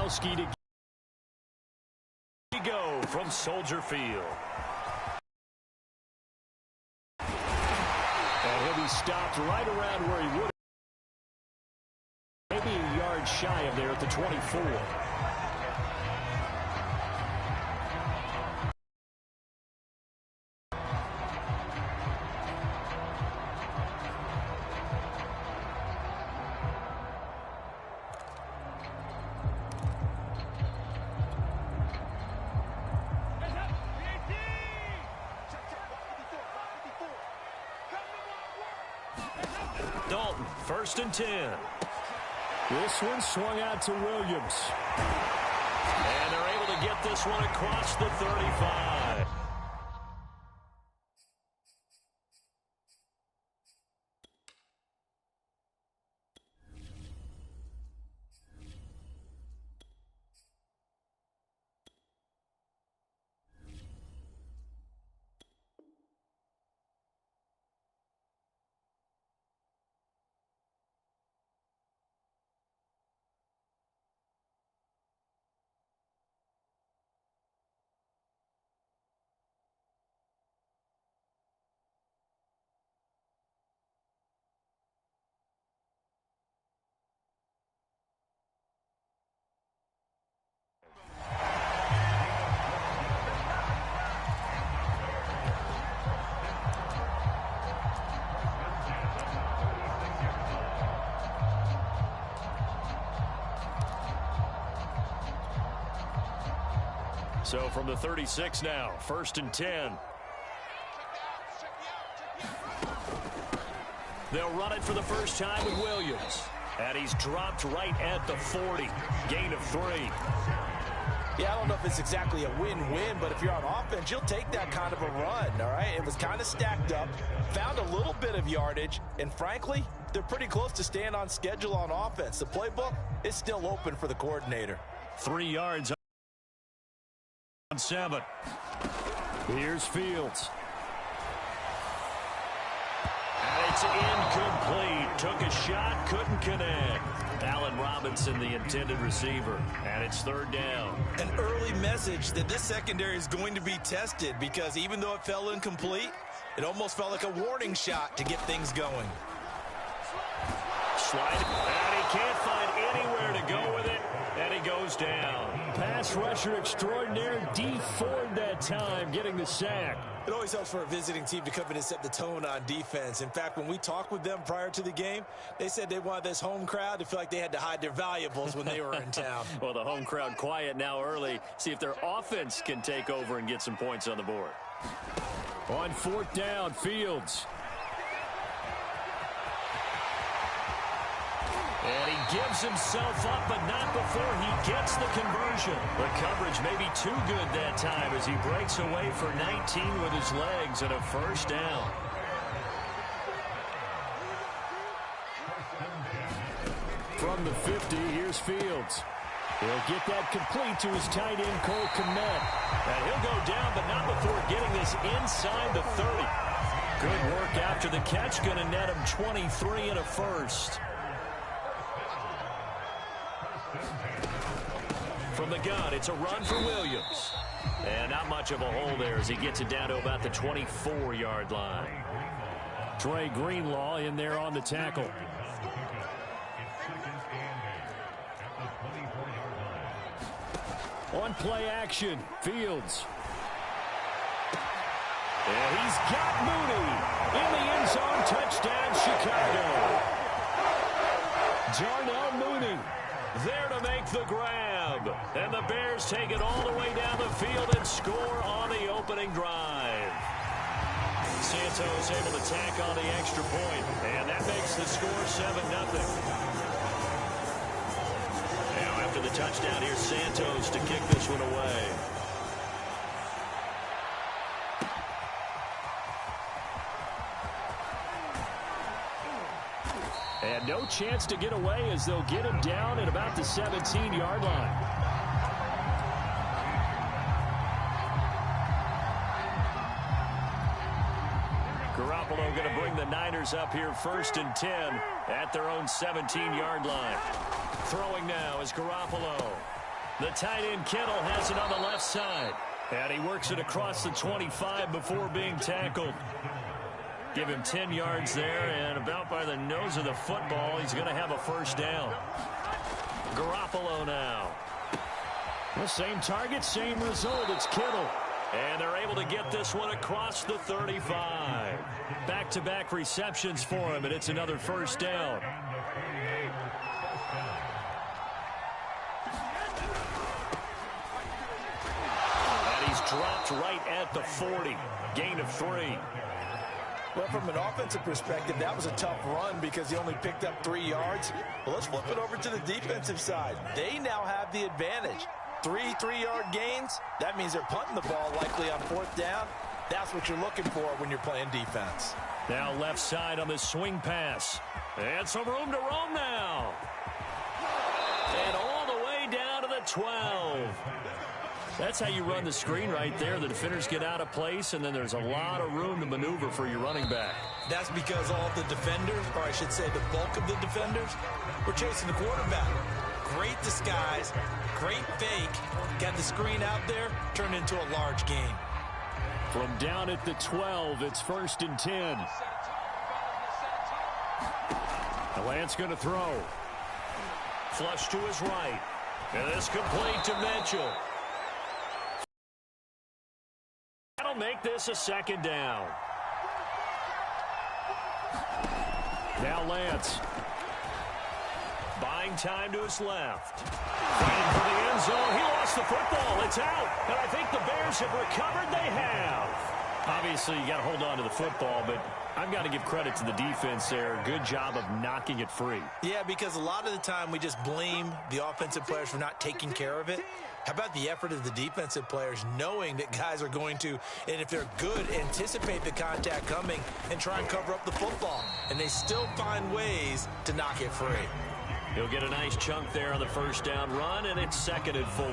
Gronkowski to go from Soldier Field. And he'll be stopped right around where he would. Maybe a yard shy of there at the 24. Dalton, 1st and 10. This one swung out to Williams. And they're able to get this one across the 35. So from the 36 now, 1st and 10. They'll run it for the first time with Williams. And he's dropped right at the 40. Gain of 3. Yeah, I don't know if it's exactly a win-win, but if you're on offense, you'll take that kind of a run, all right? It was kind of stacked up, found a little bit of yardage, and frankly, they're pretty close to staying on schedule on offense. The playbook is still open for the coordinator. 3 yards on 7. Here's Fields. And it's incomplete. Took a shot, couldn't connect. Allen Robinson, the intended receiver. And it's 3rd down. An early message that this secondary is going to be tested, because even though it fell incomplete, it almost felt like a warning shot to get things going. Slide, and he can't find anywhere to go with it, and he goes down. Pass rusher extraordinaire, D Ford that time, getting the sack. It always helps for a visiting team to come in and set the tone on defense. In fact, when we talked with them prior to the game, they said they wanted this home crowd to feel like they had to hide their valuables when they were in town. Well, the home crowd quiet now early. See if their offense can take over and get some points on the board. On 4th down, Fields. And he gives himself up, but not before he gets the conversion. The coverage may be too good that time as he breaks away for 19 with his legs and a 1st down. From the 50, here's Fields. He'll get that complete to his tight end, Cole Kmet. And he'll go down, but not before getting this inside the 30. Good work after the catch. Going to net him 23 and a 1st. From the gun, it's a run for Williams. And not much of a hole there as he gets it down to about the 24-yard line. Trey Greenlaw in there on the tackle. On play action, Fields. And he's got Mooney in the end zone. Touchdown, Chicago. Darnell Mooney there to make the grab. And the Bears take it all the way down the field and score on the opening drive. Santos able to tack on the extra point. And that makes the score 7-0. Now after the touchdown, here's Santos to kick this one away. And no chance to get away as they'll get him down at about the 17-yard line. Garoppolo going to bring the Niners up here 1st and 10 at their own 17-yard line. Throwing now is Garoppolo. The tight end Kittle has it on the left side. And he works it across the 25 before being tackled. Give him 10 yards there, and about by the nose of the football, he's going to have a first down. Garoppolo now. The same target, same result. It's Kittle. And they're able to get this one across the 35. Back-to-back receptions for him, and it's another first down. And he's dropped right at the 40. Gain of 3. Well, from an offensive perspective, that was a tough run because he only picked up 3 yards. Well, let's flip it over to the defensive side. They now have the advantage. 3 3-yard gains, that means they're punting the ball likely on 4th down. That's what you're looking for when you're playing defense. Now left side on the swing pass. And some room to roam now. And all the way down to the 12. That's how you run the screen right there. The defenders get out of place, and then there's a lot of room to maneuver for your running back. That's because all the defenders, or I should say the bulk of the defenders, were chasing the quarterback. Great disguise, great fake, got the screen out there, turned into a large gain. From down at the 12, it's 1st and 10. Lance going to throw. Flush to his right. And this complete to Mitchell. That'll make this a 2nd down. Now Lance. Buying time to his left. Fighting for the end zone. He lost the football. It's out. And I think the Bears have recovered. They have. Obviously, you got to hold on to the football, but I've got to give credit to the defense there. Good job of knocking it free. Yeah, because a lot of the time we just blame the offensive players for not taking care of it. How about the effort of the defensive players knowing that guys are going to, and if they're good, anticipate the contact coming and try and cover up the football. And they still find ways to knock it free. He'll get a nice chunk there on the first down run, and it's 2nd and 4.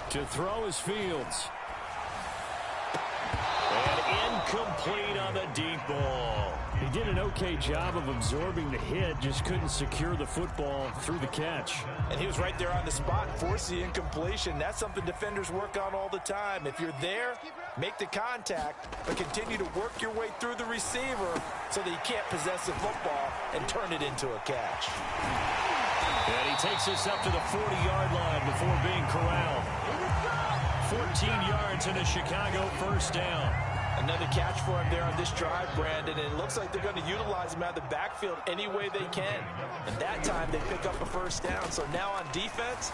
To throw is Fields. And incomplete on the deep ball. He did an okay job of absorbing the hit, just couldn't secure the football through the catch. And he was right there on the spot, force the incompletion. That's something defenders work on all the time. If you're there, make the contact, but continue to work your way through the receiver so that you can't possess the football and turn it into a catch. And he takes us up to the 40-yard line before being corralled. 14 yards and a Chicago first down. Another catch for him there on this drive, Brandon, and it looks like they're going to utilize him out of the backfield any way they can. And that time they pick up a first down. So now on defense,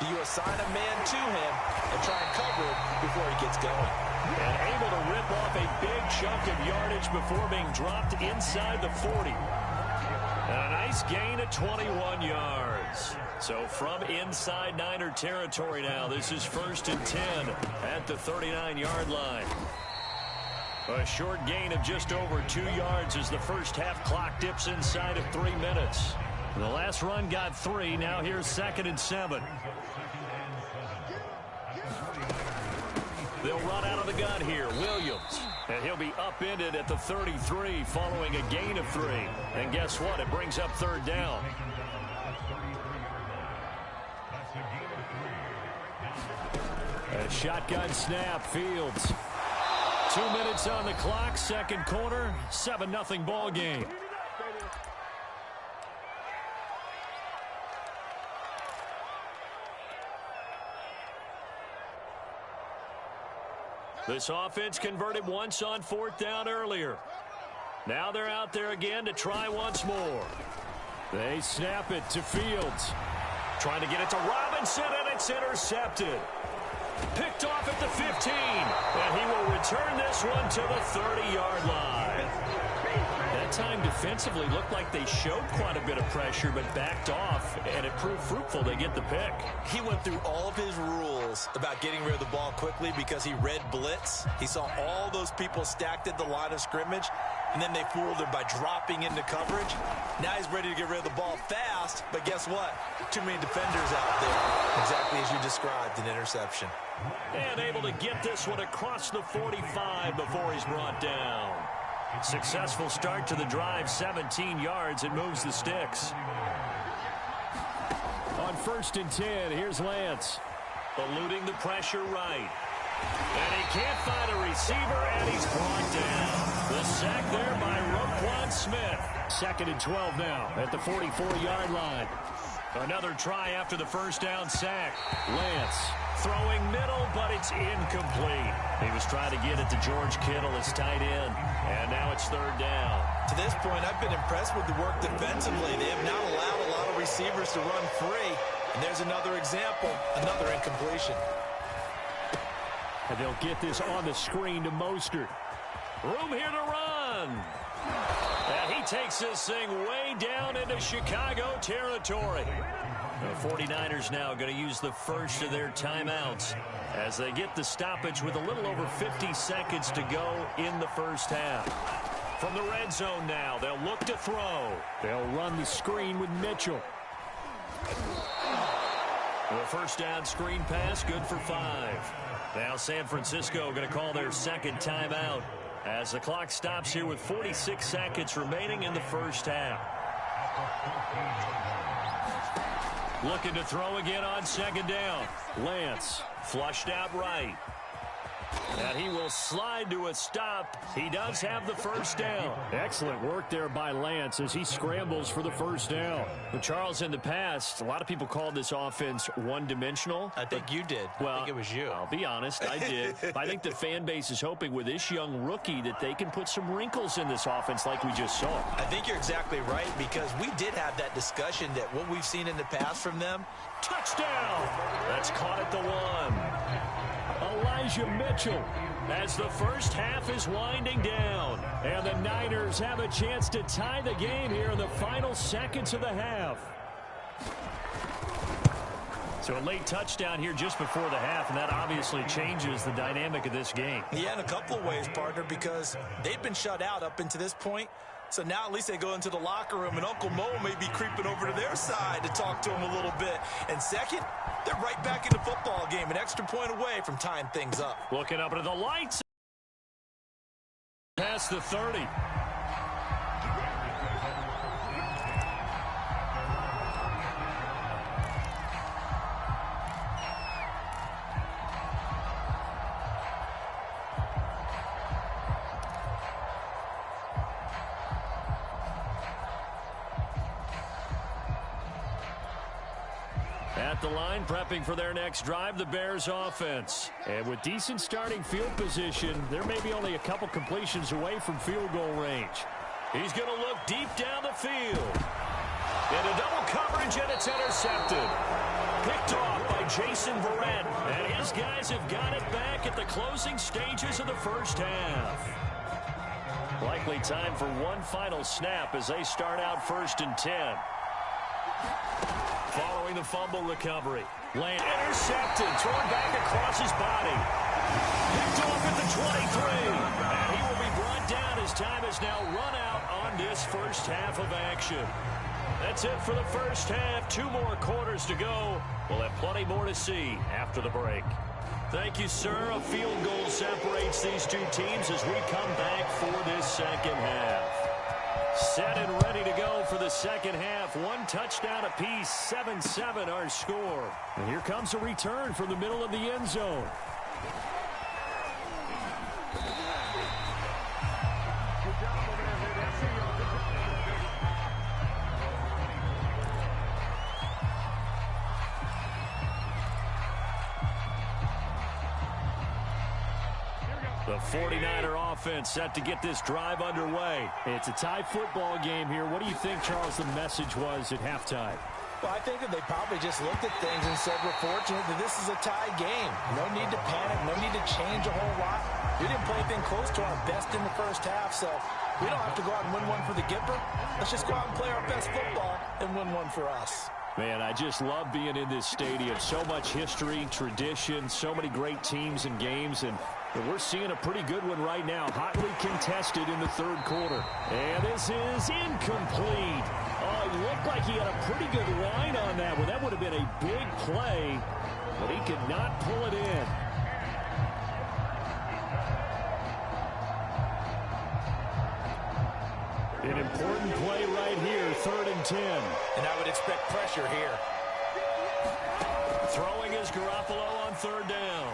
do you assign a man to him and try and cover it before he gets going? And able to rip off a big chunk of yardage before being dropped inside the 40. And a nice gain of 21 yards. So from inside Niner territory now, this is 1st and 10 at the 39-yard line. A short gain of just over 2 yards as the first half clock dips inside of 3 minutes. The last run got 3. Now here's 2nd and 7. They'll run out of the gun here. Williams. And he'll be upended at the 33 following a gain of 3. And guess what? It brings up 3rd down. A shotgun snap, Fields. 2 minutes on the clock, 2nd quarter, 7-0 ball game. This offense converted once on 4th down earlier. Now they're out there again to try once more. They snap it to Fields. Trying to get it to Robinson, and it's intercepted. Picked off at the 15, and he will return this one to the 30-yard line. That time defensively looked like they showed quite a bit of pressure, but backed off, and it proved fruitful. They get the pick. He went through all of his rules about getting rid of the ball quickly because he read blitz. He saw all those people stacked at the line of scrimmage, and then they fooled him by dropping into coverage. Now he's ready to get rid of the ball fast, but guess what? Too many defenders out there. Exactly as you described, an interception. And able to get this one across the 45 before he's brought down. Successful start to the drive, 17 yards. It moves the sticks. On 1st and 10, here's Lance. Eluding the pressure right. And he can't find a receiver, and he's brought down. The sack there by Roquan Smith. 2nd and 12 now at the 44-yard line. Another try after the first down sack. Lance throwing middle, but it's incomplete. He was trying to get it to George Kittle, his tight end, and now it's 3rd down. To this point, I've been impressed with the work defensively. They have not allowed a lot of receivers to run free. And there's another example, another incompletion. And they'll get this on the screen to Mostert. Room here to run. And he takes this thing way down into Chicago territory. The 49ers now going to use the first of their timeouts as they get the stoppage with a little over 50 seconds to go in the first half. From the red zone now, they'll look to throw. They'll run the screen with Mitchell. The first down screen pass, good for 5. Now San Francisco going to call their second timeout as the clock stops here with 46 seconds remaining in the first half. Looking to throw again on 2nd down. Lance flushed out right. And he will slide to a stop. He does have the first down. Excellent work there by Lance as he scrambles for the first down. Well, Charles, in the past, a lot of people called this offense one-dimensional. I think you did. Well, I think it was you. I'll be honest, I did. I think the fan base is hoping with this young rookie that they can put some wrinkles in this offense like we just saw. I think you're exactly right because we did have that discussion that what we've seen in the past from them. Touchdown! That's caught at the 1. Elijah Mitchell. As the first half is winding down. And the Niners have a chance to tie the game here in the final seconds of the half. So a late touchdown here just before the half, and that obviously changes the dynamic of this game. Yeah, in a couple of ways, partner, because they've been shut out up until this point. So now at least they go into the locker room, and Uncle Mo may be creeping over to their side to talk to him a little bit. And second, they're right back in the football game, an extra point away from tying things up. Looking up into the lights. Past the 30. At the line, prepping for their next drive, the Bears offense. And with decent starting field position, there may be only a couple completions away from field goal range. He's going to look deep down the field. Into double coverage, and it's intercepted. Picked off by Jason Verrett. And his guys have got it back at the closing stages of the first half. Likely time for one final snap as they start out 1st and 10. Following the fumble recovery. Lane intercepted, thrown back across his body. Picked off at the 23. And he will be brought down as time has now run out on this first half of action. That's it for the first half. 2 more quarters to go. We'll have plenty more to see after the break. Thank you, sir. A field goal separates these two teams as we come back for this second half. Set and ready to go for the second half. 1 touchdown apiece, 7-7 our score. And here comes a return from the middle of the end zone. The 49er offense set to get this drive underway. It's a tie football game here. What do you think, Charles, the message was at halftime? Well, I think that they probably just looked at things and said, we're fortunate that this is a tie game. No need to panic. No need to change a whole lot. We didn't play anything close to our best in the first half, so we don't have to go out and win one for the Gipper. Let's just go out and play our best football and win one for us. Man, I just love being in this stadium. So much history, tradition, so many great teams and games, and we're seeing a pretty good one right now. Hotly contested in the 3rd quarter. And this is incomplete. Oh, it looked like he had a pretty good line on that one. That would have been a big play, but he could not pull it in. Important play right here, 3rd and 10. And I would expect pressure here. Throwing is Garoppolo on 3rd down.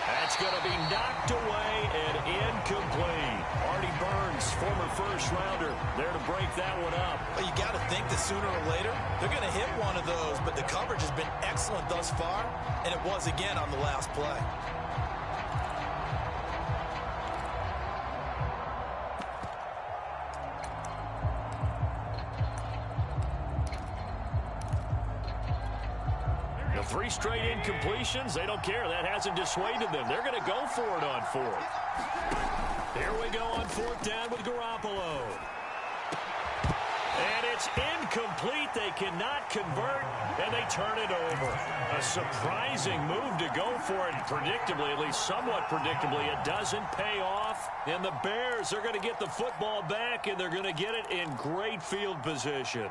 That's going to be knocked away and incomplete. Artie Burns, former first-rounder, there to break that one up. Well, you got to think that sooner or later they're going to hit one of those, but the coverage has been excellent thus far, and it was again on the last play. The 3 straight incompletions, they don't care. That hasn't dissuaded them. They're going to go for it on 4th. Here we go on 4th down with Garoppolo. And it's incomplete. They cannot convert, and they turn it over. A surprising move to go for it. Predictably, at least somewhat predictably, it doesn't pay off. And the Bears are going to get the football back, and they're going to get it in great field position.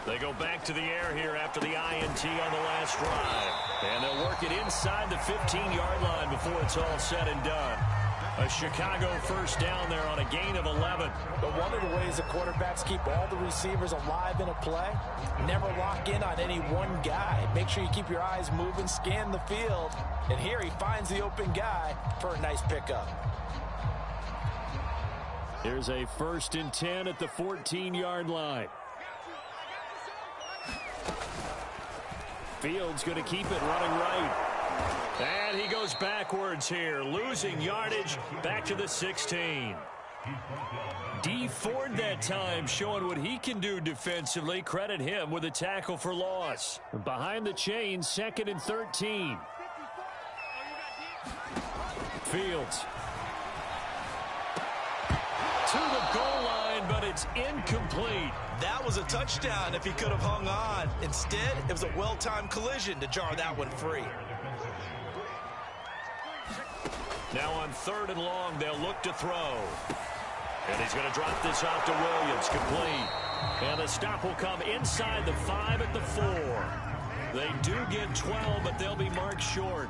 They go back to the air here after the INT on the last drive. And they'll work it inside the 15-yard line before it's all said and done. A Chicago first down there on a gain of 11. But one of the ways the quarterbacks keep all the receivers alive in a play, never lock in on any one guy. Make sure you keep your eyes moving, scan the field. And here he finds the open guy for a nice pickup. Here's a 1st and 10 at the 14-yard line. Fields going to keep it running right. And he goes backwards here, losing yardage back to the 16. D. Ford that time showing what he can do defensively. Credit him with a tackle for loss. Behind the chain, 2nd and 13. Fields. To the goal line, but it's incomplete. That was a touchdown if he could have hung on. Instead, it was a well-timed collision to jar that one free. Now on 3rd and long, they'll look to throw. And he's going to drop this off to Williams, complete. And the stop will come inside the 5 at the 4. They do get 12, but they'll be marked short.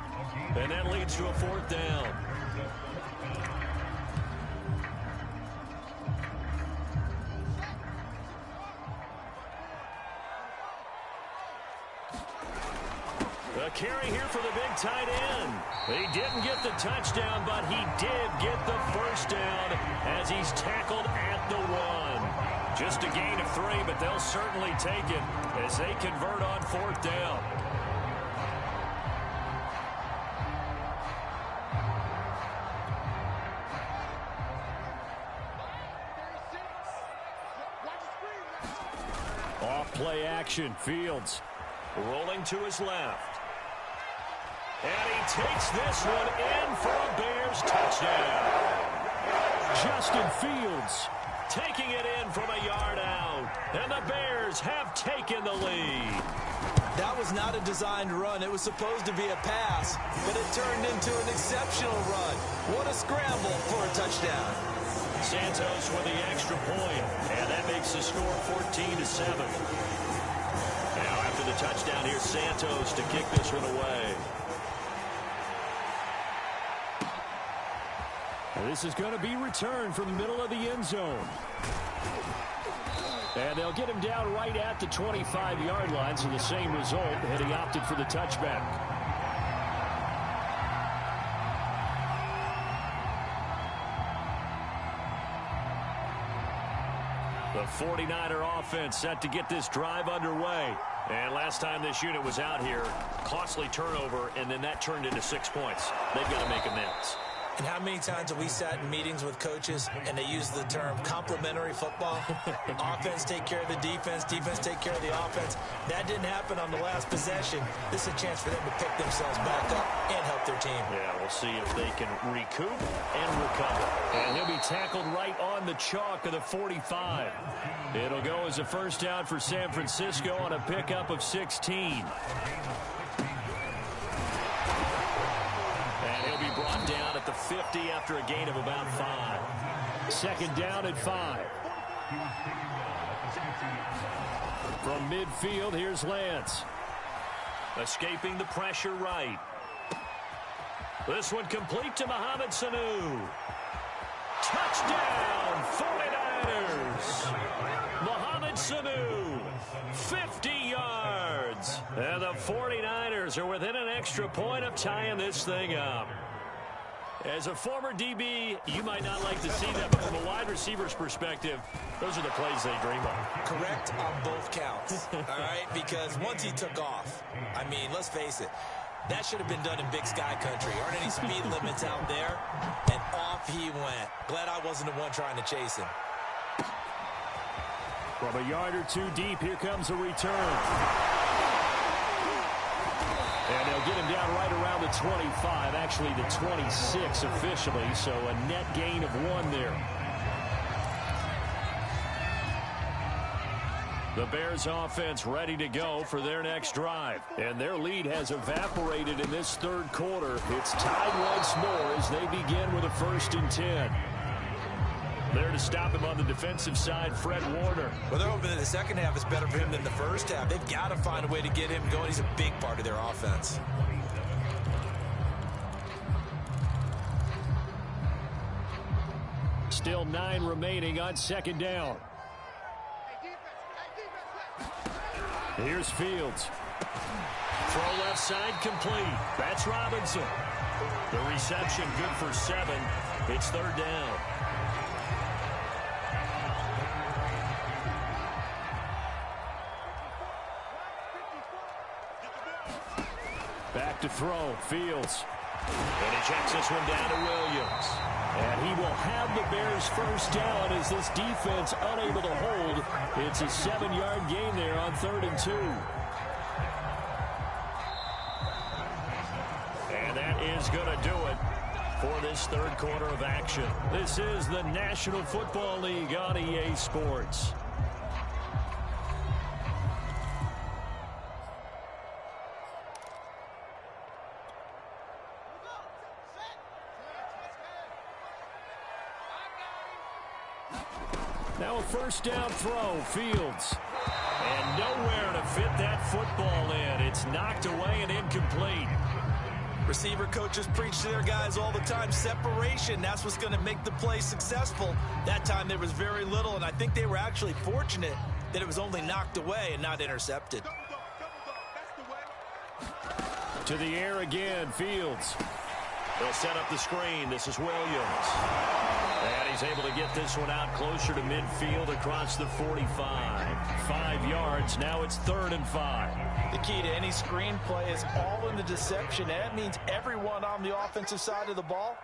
And that leads to a 4th down. A carry here for the big tight end. He didn't get the touchdown, but he did get the first down as he's tackled at the 1. Just a gain of 3, but they'll certainly take it as they convert on 4th down. Off play action. Fields rolling to his left. And he takes this one in for a Bears touchdown. Justin Fields taking it in from a yard out. And the Bears have taken the lead. That was not a designed run. It was supposed to be a pass, but it turned into an exceptional run. What a scramble for a touchdown. Santos with the extra point, and that makes the score 14-7. Now after the touchdown, here's Santos to kick this one away. This is going to be returned from the middle of the end zone. And they'll get him down right at the 25-yard line, so the same result, and he opted for the touchback. The 49er offense set to get this drive underway. And last time this unit was out here, costly turnover, and then that turned into 6 points. They've got to make amends. And how many times have we sat in meetings with coaches and they use the term complementary football? Offense take care of the defense, defense take care of the offense. That didn't happen on the last possession. This is a chance for them to pick themselves back up and help their team. Yeah, we'll see if they can recoup and recover. And he'll be tackled right on the chalk of the 45. It'll go as a first down for San Francisco on a pickup of 16. Brought down at the 50 after a gain of about 5. Second down at 5. From midfield, here's Lance. Escaping the pressure right. This one complete to Mohamed Sanu. Touchdown, 49ers. Mohamed Sanu, 50 yards. And the 49ers are within an extra point of tying this thing up. As a former DB, you might not like to see that, but from a wide receiver's perspective, those are the plays they dream of. Correct on both counts, all right? Because once he took off, I mean, let's face it, that should have been done in Big Sky country. Aren't any speed limits out there? And off he went. Glad I wasn't the one trying to chase him. From a yard or two deep, here comes a return. And they'll get him down right around the 25, actually the 26 officially, so a net gain of 1 there. The Bears offense ready to go for their next drive. And their lead has evaporated in this third quarter. It's tied once more as they begin with a 1st and 10. There to stop him on the defensive side, Fred Warner. Well, they're hoping that the second half is better for him than the first half. They've got to find a way to get him going. He's a big part of their offense. Still 9 remaining on 2nd down. Here's Fields. Throw left side complete. That's Robinson. The reception good for 7. It's 3rd down. Back to throw. Fields. And he checks this one down to Williams. And he will have the Bears 1st down as this defense unable to hold. It's a 7-yard gain there on 3rd and 2. And that is going to do it for this third quarter of action. This is the National Football League on EA Sports. Now a 1st down throw. Fields. And nowhere to fit that football in. It's knocked away and incomplete. Receiver coaches preach to their guys all the time. Separation, that's what's going to make the play successful. That time there was very little, and I think they were actually fortunate that it was only knocked away and not intercepted. To the air again, Fields. They'll set up the screen. This is Williams. And he's able to get this one out closer to midfield across the 45. 5 yards. Now it's 3rd and 5. The key to any screen play is all in the deception. And that means everyone on the offensive side of the ball.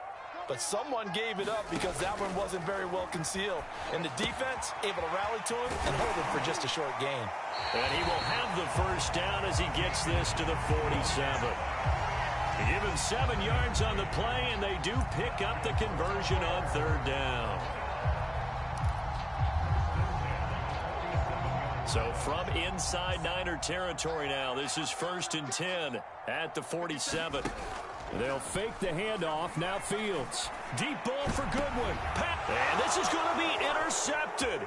But someone gave it up because that one wasn't very well concealed. And the defense able to rally to him and hold him for just a short gain. And he will have the 1st down as he gets this to the 47. They give him 7 yards on the play, and they do pick up the conversion on 3rd down. So from inside Niner territory now, this is 1st and 10 at the 47. They'll fake the handoff. Now Fields. Deep ball for Goodwin. And this is going to be intercepted.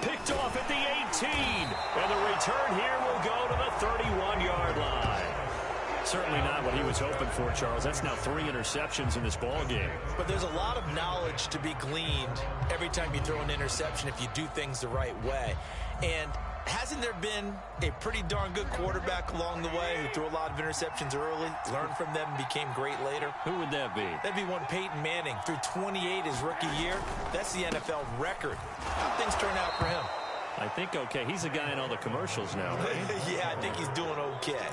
Picked off at the 18. And the return here will go to the 31-yard line. Certainly not what he was hoping for, Charles. That's now 3 interceptions in this ball game. But there's a lot of knowledge to be gleaned every time you throw an interception if you do things the right way. And hasn't there been a pretty darn good quarterback along the way who threw a lot of interceptions early, learned from them, and became great later? Who would that be? That'd be one Peyton Manning. Threw 28 his rookie year. That's the NFL record. How things turn out for him? I think okay. He's a guy in all the commercials now, right? Yeah, I think he's doing okay.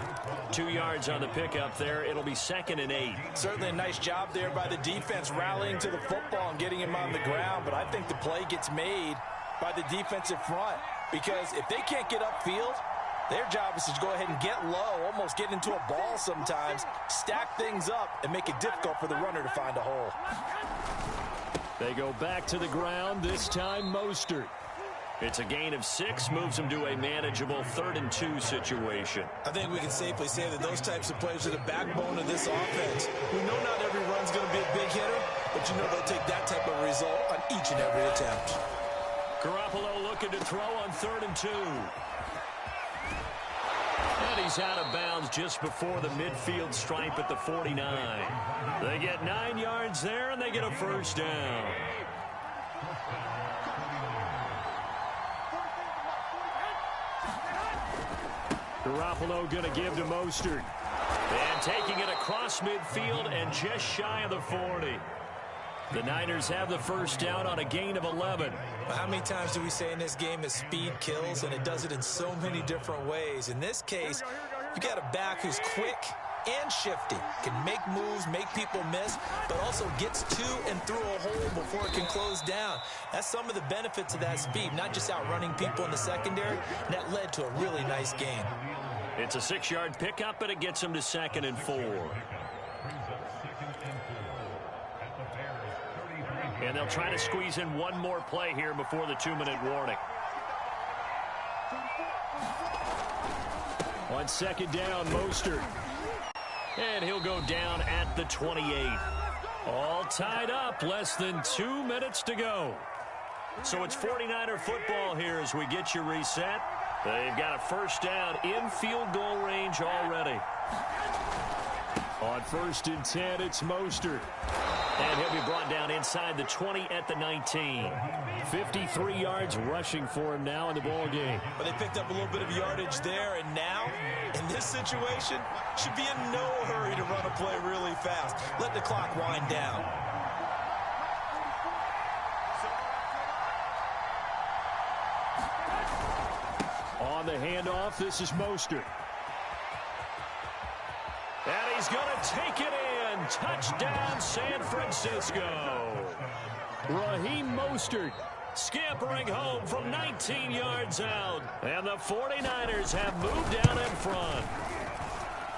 2 yards on the pickup there. It'll be 2nd and 8. Certainly a nice job there by the defense rallying to the football and getting him on the ground. But I think the play gets made by the defensive front. Because if they can't get upfield, their job is to go ahead and get low, almost get into a ball sometimes, stack things up, and make it difficult for the runner to find a hole. They go back to the ground, this time Mostert. It's a gain of 6, moves them to a manageable 3rd and 2 situation. I think we can safely say that those types of plays are the backbone of this offense. We know not every run's going to be a big hitter, but you know they'll take that type of result on each and every attempt. Garoppolo looking to throw on 3rd and 2. And he's out of bounds just before the midfield stripe at the 49. They get 9 yards there, and they get a first down. Garoppolo going to give to Mostert. And taking it across midfield and just shy of the 40. The Niners have the first down on a gain of 11. How many times do we say in this game that speed kills, and it does it in so many different ways? In this case, you got a back who's quick and shifty, can make moves, make people miss, but also gets to and through a hole before it can close down. That's some of the benefits of that speed, not just outrunning people in the secondary. And that led to a really nice gain. It's a 6-yard pickup, but it gets him to 2nd and 4. And they'll try to squeeze in one more play here before the 2-minute warning. On 2nd down, Mostert. And he'll go down at the 28. All tied up, less than 2 minutes to go. So it's 49er football here as we get you reset. They've got a first down in field goal range already. On 1st and 10, it's Mostert. And he'll be brought down inside the 20 at the 19. 53 yards rushing for him now in the ball game. But they picked up a little bit of yardage there, and now, in this situation, should be in no hurry to run a play really fast. Let the clock wind down. On the handoff, this is Mostert. And he's going to take it in. Touchdown, San Francisco. Raheem Mostert scampering home from 19 yards out. And the 49ers have moved down in front.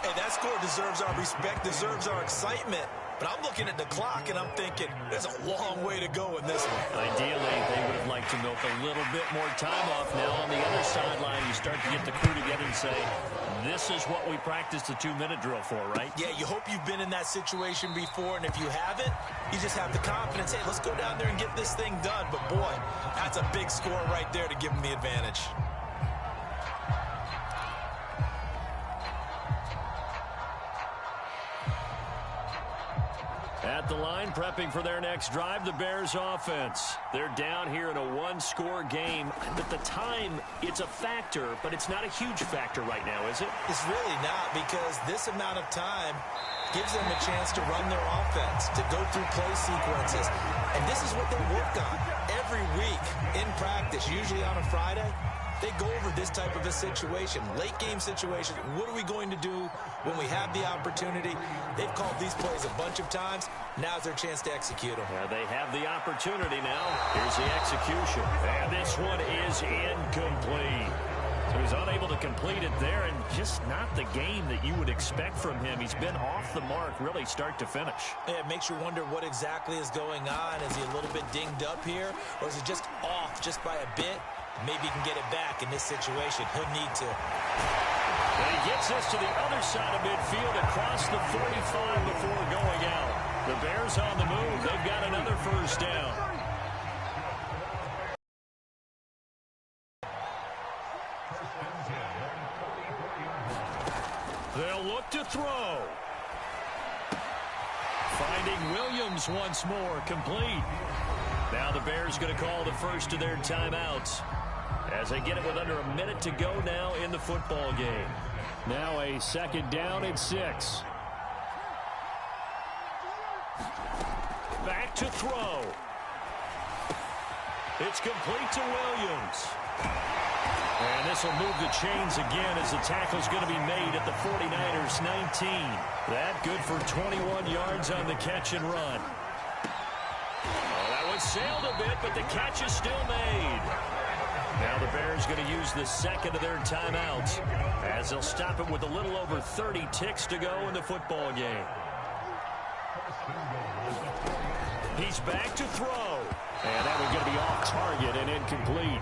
Hey, that score deserves our respect, deserves our excitement. But I'm looking at the clock, and I'm thinking, there's a long way to go in this one. Ideally, they would have liked to milk a little bit more time off. Now, on the other sideline, you start to get the crew together and say, this is what we practiced the 2-minute drill for, right? Yeah, you hope you've been in that situation before, and if you haven't, you just have the confidence, hey, let's go down there and get this thing done. But, boy, that's a big score right there to give them the advantage. At the line, prepping for their next drive, the Bears offense. They're down here in a one-score game. At the time, it's a factor, but it's not a huge factor right now, is it? It's really not, because this amount of time gives them a chance to run their offense, to go through play sequences. And this is what they work on every week in practice, usually on a Friday. They go over this type of a situation, late game situation. What are we going to do when we have the opportunity? They've called these plays a bunch of times. Now's their chance to execute them. Yeah, they have the opportunity now. Here's the execution. And this one is incomplete. So he's unable to complete it there, and just not the game that you would expect from him. He's been off the mark, really start to finish. Yeah, it makes you wonder what exactly is going on. Is he a little bit dinged up here, or is it just off just by a bit? Maybe he can get it back in this situation. He'll need to. And he gets us to the other side of midfield across the 45 before going out. The Bears on the move. They've got another first down. They'll look to throw. Finding Williams once more, complete. Now the Bears going to call the first of their timeouts as they get it with under a minute to go now in the football game. Now a 2nd down and 6. Back to throw. It's complete to Williams. And this will move the chains again as the tackle's going to be made at the 49ers 19. That good for 21 yards on the catch and run. That one sailed a bit, but the catch is still made. Now the Bears going to use the second of their timeouts as they'll stop it with a little over 30 ticks to go in the football game. He's back to throw. And that one's going to be off target and incomplete.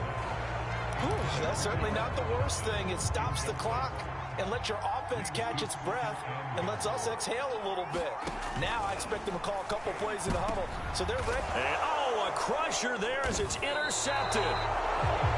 Whew, that's certainly not the worst thing. It stops the clock and lets your offense catch its breath and lets us exhale a little bit. Now I expect them to call a couple plays in the huddle, so they're ready. And, a crusher there as it's intercepted.